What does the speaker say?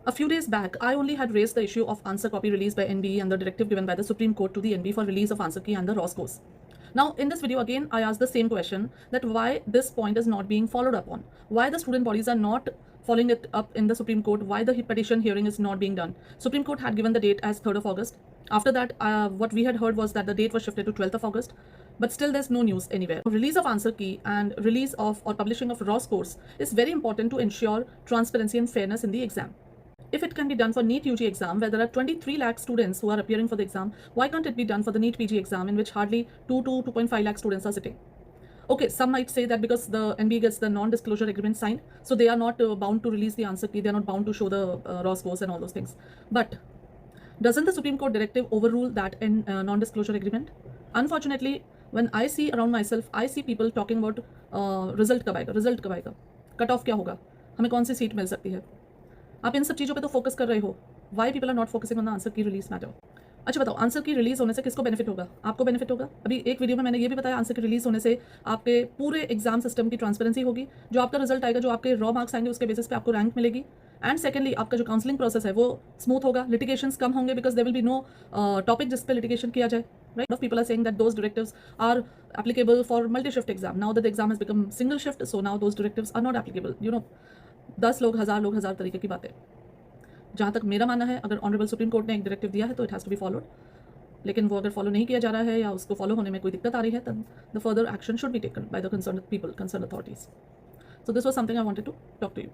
A few days back, I only had raised the issue of answer copy released by NBE and the directive given by the Supreme Court to the NBE for release of answer key and the raw scores. Now, in this video again, I asked the same question, that why this point is not being followed up on, why the student bodies are not following it up in the Supreme Court, why the petition hearing is not being done. Supreme Court had given the date as 3rd of August. After that, what we had heard was that the date was shifted to 12th of August, but still there's no news anywhere. Release of answer key and release of or publishing of raw scores is very important to ensure transparency and fairness in the exam. If it can be done for NEET UG exam, where there are 23 lakh students who are appearing for the exam, why can't it be done for the NEET PG exam, in which hardly 2 to 2.5 lakh students are sitting? Okay, some might say that because the NBE gets the non-disclosure agreement signed, so they are not bound to release the answer key, they are not bound to show the raw scores and all those things. But doesn't the Supreme Court directive overrule that in non-disclosure agreement? Unfortunately, when I see around myself, I see people talking about result कब आएगा, cut off क्या होगा, हमें कौन सी seat मिल सकती है. आप इन सब चीज़ों पे तो फोकस कर रहे हो. Why people are not focusing on the answer key release matter. अच्छा बताओ, आंसर की रिलीज होने से किसको बेनिफिट होगा? आपको बेनिफिट होगा. अभी एक वीडियो में मैंने ये भी बताया, आंसर की रिलीज होने से आपके पूरे एग्जाम सिस्टम की ट्रांसपेरेंसी होगी. जो आपका रिजल्ट आएगा, जो आपके रॉ मार्क्स आएंगे, उसके बेसिस पे आपको रैंक मिलेगी. एंड सेकेंडली, आपका जो काउंसलिंग प्रोसेस है वो स्मूथ होगा. लिटिगेशंस कम होंगे because there will be no topic जिस पे लिटिगेशन किया जाए. Right? Of people are saying that those directives are applicable for multi-shift exam. Now that the exam has become single shift, so now those directives are not applicable. 10 लोग, 1000 तरीके की बातें. जहाँ तक मेरा मानना है, अगर ऑनरेबल सुप्रीम कोर्ट ने एक डायरेक्टिव दिया है तो it has to be followed. लेकिन वो अगर फॉलो नहीं किया जा रहा है या उसको फॉलो होने में कोई दिक्कत आ रही है, तब the further action should be taken by the concern people, concern authorities. So this was something I wanted to talk to you.